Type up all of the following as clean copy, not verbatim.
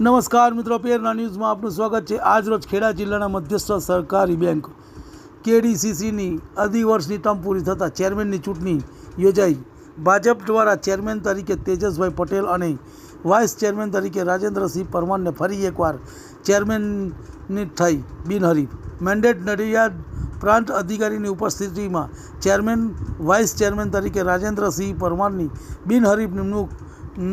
નમસ્કાર મિત્રો, પેરના ન્યૂઝમાં આપનું સ્વાગત છે। આજ રોજ ખેડા જિલ્લાના મધ્યસ્થ સહકારી બેંક કેડીસીસીની અઢી વર્ષની ટર્મ પૂરી થતાં ચેરમેનની ચૂંટણી યોજાઈ। ભાજપ દ્વારા ચેરમેન તરીકે તેજસભાઈ પટેલ અને વાઇસ ચેરમેન તરીકે રાજેન્દ્રસિંહ પરમારને ફરી એકવાર ચેરમેનની થઈ બિનહરીફ। મેન્ડેટ નડિયાદ પ્રાંત અધિકારીની ઉપસ્થિતિમાં ચેરમેન વાઇસ ચેરમેન તરીકે રાજેન્દ્રસિંહ પરમારની બિનહરીફ નિમણૂક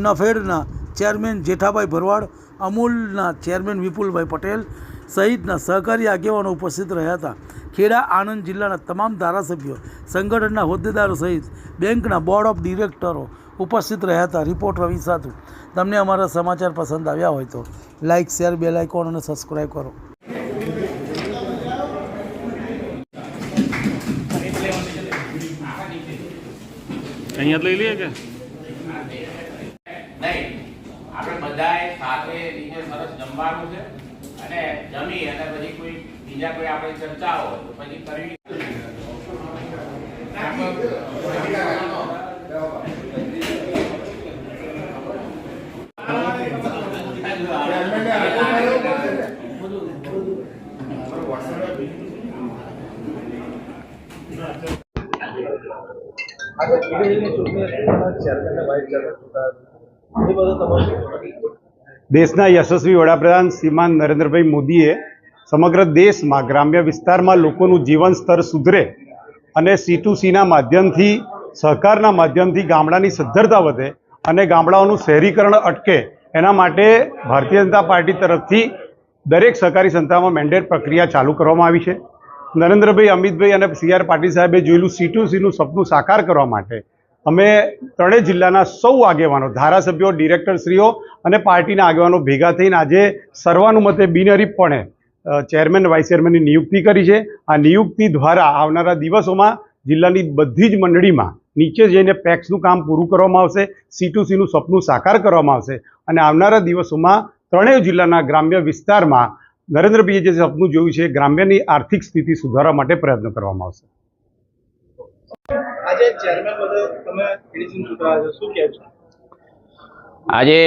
નફેડના ચેરમેન જેઠાભાઈ ભરવાડ, અમૂલના ચેરમેન વિપુલભાઈ પટેલ સહિતના સહકારી આગેવાનો ઉપસ્થિત રહ્યા હતા। ખેડા આણંદ જિલ્લાના તમામ ધારાસભ્યો, સંગઠનના હોદ્દેદારો સહિત બેંકના બોર્ડ ઓફ ડિરેક્ટરો ઉપસ્થિત રહ્યા હતા। રિપોર્ટ રવિ સાધુ। તમને અમારા સમાચાર પસંદ આવ્યા હોય તો લાઇક, શેર, બેલ આઇકોન અને સબસ્ક્રાઈબ કરો। અહીંયા લઈ લઈએ કે નહીં, આપણે બધાએ સાથે રીતે સરસ જમવાનું છે અને જમી અને પછી કોઈ બીજા કોઈ આપણે ચર્ચા હોય તો પછી કરવી। દેશના યશસ્વી વડાપ્રધાન શ્રીમાન નરેન્દ્રભાઈ મોદીએ સમગ્ર દેશમાં ગ્રામ્ય વિસ્તારમાં લોકોનું જીવન સ્તર સુધરે અને C2Cના માધ્યમથી, સહકારના માધ્યમથી ગામડાની સદ્ધરતા વધે અને ગામડાઓનું શહેરીકરણ અટકે, એના માટે ભારતીય જનતા પાર્ટી તરફથી દરેક સહકારી સંસ્થામાં મેન્ડેટ પ્રક્રિયા ચાલુ કરવામાં આવી છે। નરેન્દ્રભાઈ, અમિતભાઈ અને CR પાટીલ સાહેબે જોયેલું C2Cનું સપનું સાકાર કરવા માટે અમે ત્રણેય જિલ્લાના સૌ આગેવાનો, ધારાસભ્યો, ડિરેક્ટરશ્રીઓ અને પાર્ટીના આગેવાનો ભેગા થઈને આજે સર્વાનુમતે બિનહરીફપણે ચેરમેન, વાઇસ ચેરમેનની નિયુક્તિ કરી છે। આ નિયુક્તિ દ્વારા આવનારા દિવસોમાં જિલ્લાની બધી જ મંડળીમાં નીચે જઈને પેક્સનું કામ પૂરું કરવામાં આવશે, C2Cનું સપનું સાકાર કરવામાં આવશે અને આવનારા દિવસોમાં ત્રણેય જિલ્લાના ગ્રામ્ય વિસ્તારમાં નરેન્દ્રભાઈએ જે સપનું જોયું છે, ગ્રામ્યની આર્થિક સ્થિતિ સુધારવા માટે પ્રયત્ન કરવામાં આવશે। આજે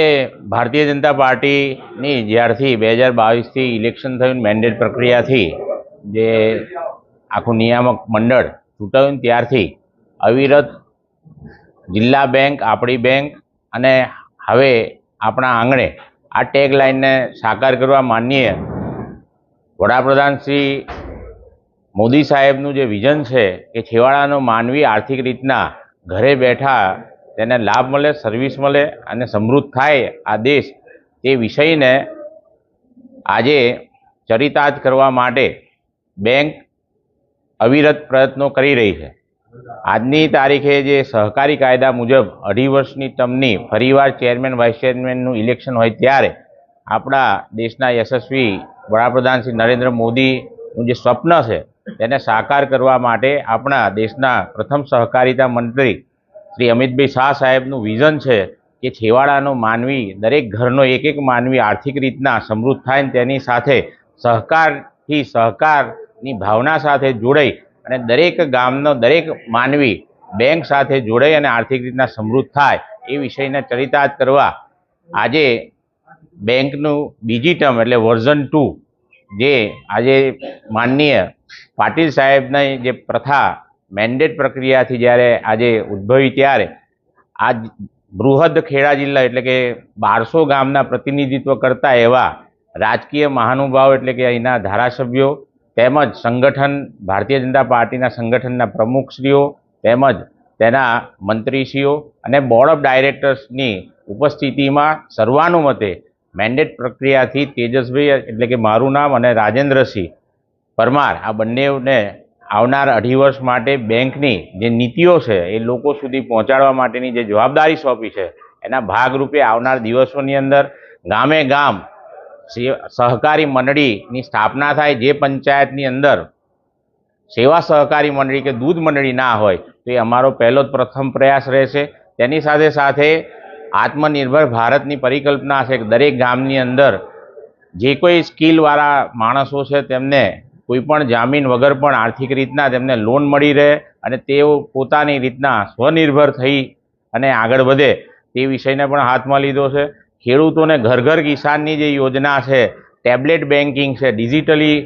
ભારતીય જનતા પાર્ટીની જ્યારથી 2022થી ઇલેક્શન થયું, મેન્ડેટ પ્રક્રિયાથી જે આખું નિયામક મંડળ ચૂંટાયું ત્યારથી અવિરત જિલ્લા બેંક, આપણી બેંક અને હવે આપણા આંગણે આ ટેગ લાઇનને સાકાર કરવા માનનીય વડાપ્રધાન શ્રી મોદી સાહેબનું જે વિઝન છે કે છેવાડાનો માનવી આર્થિક રીતના ઘરે બેઠા તેને લાભ મળે, સર્વિસ મળે અને સમૃદ્ધ થાય આ દેશ, તે વિષયને આજે ચરિતાર્થ કરવા માટે બેંક અવિરત પ્રયત્નો કરી રહી છે। આજની તારીખે જે સહકારી કાયદા મુજબ 2.5 વર્ષની ટર્મની ફરીવાર ચેરમેન, વાઇસ ચેરમેનનું ઇલેક્શન હોય ત્યારે આપણા દેશના યશસ્વી વડાપ્રધાન શ્રી નરેન્દ્ર મોદીનું જે સ્વપ્ન છે તેને સાકાર કરવા માટે આપણા દેશના પ્રથમ સહકારિતા મંત્રી શ્રી અમિતભાઈ શાહ સાહેબનું વિઝન છે કે છેવાડાનો માનવી, દરેક ઘરનો એક માનવી આર્થિક રીતના સમૃદ્ધ થાય ને તેની સાથે સહકારથી, સહકારની ભાવના સાથે જોડાઈ અને દરેક ગામનો દરેક માનવી બેંક સાથે જોડાઈ અને આર્થિક રીતના સમૃદ્ધ થાય એ વિષયને ચરિતાર્થ કરવા આજે બેંકનું બીજી ટર્મ એટલે વર્ઝન 2 જે આજે માનનીય પાટીલ સાહેબની જે પ્રથા મેન્ડેટ પ્રક્રિયાથી જ્યારે આજે ઉદ્ભવી ત્યારે આ બૃહદ ખેડા જિલ્લા એટલે કે 1200 ગામના પ્રતિનિધિત્વ કરતા એવા રાજકીય મહાનુભાવ એટલે કે અહીંના ધારાસભ્યો તેમજ સંગઠન, ભારતીય જનતા પાર્ટીના સંગઠનના પ્રમુખશ્રીઓ તેમજ તેના મંત્રીશ્રીઓ અને બોર્ડ ઓફ ડાયરેક્ટર્સની ઉપસ્થિતિમાં સર્વાનુમતે મેન્ડેટ પ્રક્રિયાથી તેજસભાઈ એટલે કે મારું નામ અને રાજેન્દ્રસિંહ પરમાર આ બંનેને આવનાર 2.5 વર્ષ માટે બેંકની જે નીતિઓ છે એ લોકો સુધી પહોંચાડવા માટેની જે જવાબદારી સોંપી છે એના ભાગરૂપે આવનાર દિવસોની અંદર ગામે ગામ સહકારી મંડળીની સ્થાપના થાય। જે પંચાયતની અંદર સેવા સહકારી મંડળી કે દૂધ મંડળી ના હોય તો એ અમારો પહેલો જ પ્રથમ પ્રયાસ રહેશે। તેની સાથે સાથે આત્મનિર્ભર ભારતની પરિકલ્પના છે કે દરેક ગામની અંદર જે કોઈ સ્કિલવાળા માણસો છે તેમને કોઈ પણ જામીન વગર પણ આર્થિક રીતના તેમને લોન મળી રહે અને તેઓ પોતાની રીતના સ્વનિર્ભર થઈ અને આગળ વધે તે વિષયને પણ હાથમાં લીધો છે। ખેડૂતોને ઘર ઘર કિસાનની જે યોજના છે, ટેબ્લેટ બેન્કિંગ છે, ડિજિટલી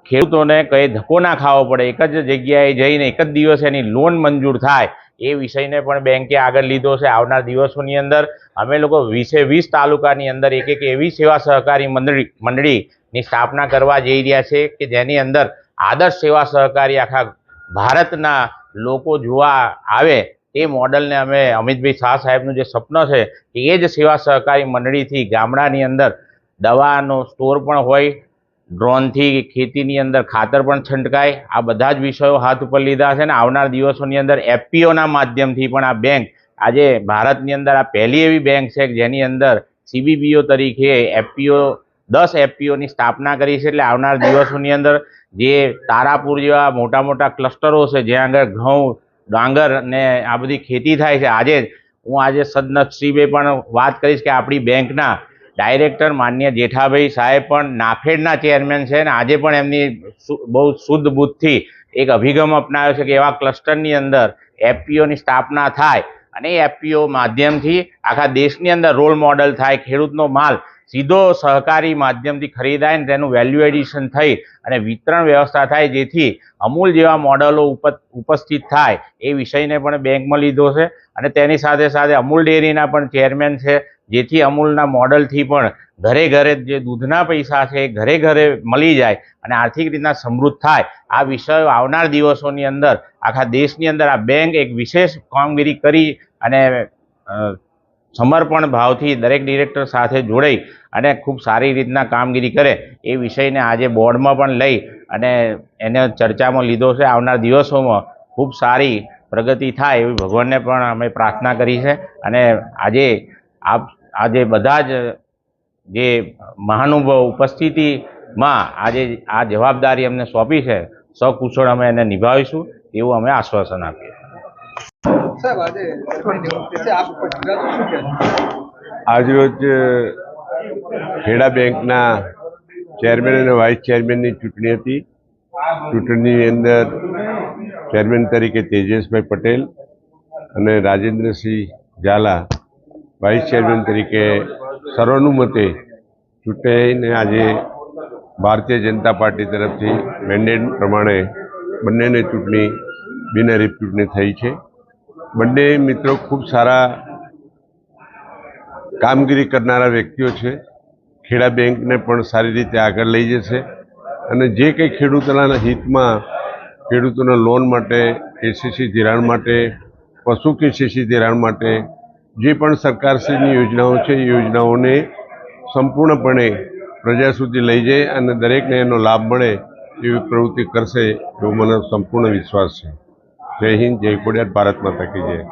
ખેડૂતોને કંઈ ધક્કો ના ખાવો પડે, એક જ જગ્યાએ જઈને એક જ દિવસે એની લોન મંજૂર થાય, એ વિષયને પણ બેંકે આગળ લીધો છે. આવનાર દિવસોની અંદર અમે લોકો 20 તાલુકાની અંદર એક એવી સેવા સહકારી મંડળીની સ્થાપના કરવા જઈ રહ્યા છે કે જેની અંદર આદર્શ સેવા સહકારી આખા ભારતના લોકો જોવા આવે તે મોડલને અમે અમિતભાઈ શાહ સાહેબનું જે સપનું છે કે એ જ સેવા સહકારી મંડળીથી ગામડાની અંદર દવાનો સ્ટોર પણ હોય, ડ્રોનથી ખેતીની અંદર ખાતર પણ છંટકાય, આ બધા જ વિષયો હાથ ઉપર લીધા છે. અને આવનાર દિવસોની અંદર એફપીઓના માધ્યમથી પણ આ બેંક આજે ભારતની અંદર આ પહેલી એવી બેંક છે જેની અંદર સીબીબીઓ તરીકે એફપીઓ 10 એફપીઓની સ્થાપના કરી છે. એટલે આવનાર દિવસોની અંદર જે તારાપુર જેવા મોટા મોટા ક્લસ્ટરો છે જ્યાં આગળ ઘઉં, ડાંગર અને આ બધી ખેતી થાય છે, હું સદનસીબે પણ વાત કરીશ કે આપણી બેંકના ડાયરેક્ટર માનનીય જેઠાભાઈ સાહેબ પણ નાફેડના ચેરમેન છે અને આજે પણ એમની બહુ શુદ્ધ બુદ્ધિથી એક અભિગમ અપનાવ્યો છે કે એવા ક્લસ્ટરની અંદર એફપીઓની સ્થાપના થાય અને એ એફપીઓ માધ્યમથી આખા દેશની અંદર રોલ મોડલ થાય, ખેડૂતનો માલ સીધો સહકારી માધ્યમથી ખરીદાય ને તેનું વેલ્યુ એડિશન થઈ અને વિતરણ વ્યવસ્થા થાય, જેથી અમૂલ જેવા મોડલો ઉપસ્થિત થાય એ વિષયને પણ બેંકમાં લીધો છે. અને તેની સાથે સાથે અમૂલ ડેરીના પણ ચેરમેન છે, જેથી અમૂલના મોડલથી પણ ઘરે ઘરે જે દૂધના પૈસા છે એ ઘરે ઘરે મળી જાય અને આર્થિક રીતના સમૃદ્ધ થાય. આ વિષયો આવનાર દિવસોની અંદર આખા દેશની અંદર આ બેંક એક વિશેષ કામગીરી કરી અને સમર્પણ ભાવથી દરેક ડિરેક્ટર સાથે જોડાઈ અને ખૂબ સારી રીતના કામગીરી કરે એ વિષયને આજે બોર્ડમાં પણ લઈ અને એને ચર્ચામાં લીધો છે. આવનાર દિવસોમાં ખૂબ સારી પ્રગતિ થાય એવી ભગવાનને પણ અમે પ્રાર્થના કરી છે. અને આજે બધા જ જે મહાનુભાવ ઉપસ્થિતિમાં આજે આ જવાબદારી અમને સોંપી છે, સકુશળ અમે એને નિભાવીશું એવું અમે આશ્વાસન આપીએ. આજરોજ ખેડા બેંકના ચેરમેન અને વાઇસ ચેરમેનની ચૂંટણી હતી. ચૂંટણીની અંદર ચેરમેન તરીકે તેજસભાઈ પટેલ અને રાજેન્દ્રસિંહ ઝાલા વાઇસ ચેરમેન તરીકે સર્વાનુમતે ચૂંટાઈને આજે ભારતીય જનતા પાર્ટી તરફથી મેન્ડેટ પ્રમાણે બંનેને ચૂંટણી બિનહરીફ ચૂંટણી થઈ છે. બંને મિત્રો ખૂબ સારા કામગીરી કરનારા વ્યક્તિઓ છે. ખેડા બેંકને પણ સારી રીતે આગળ લઈ જશે અને જે કંઈ ખેડૂતોના હિતમાં ખેડૂતોના લોન માટે, કેસીસી ધિરાણ માટે, પશુ કેસીસી ધિરાણ માટે જે પણ સરકારશ્રીની યોજનાઓ છે એ યોજનાઓને સંપૂર્ણપણે પ્રજા સુધી લઈ જાય અને દરેકને એનો લાભ મળે એવી પ્રવૃત્તિ કરશે એવો મને સંપૂર્ણ વિશ્વાસ છે. જય હિન્દ, જય ખોડિયાર, ભારત માતા કી જય.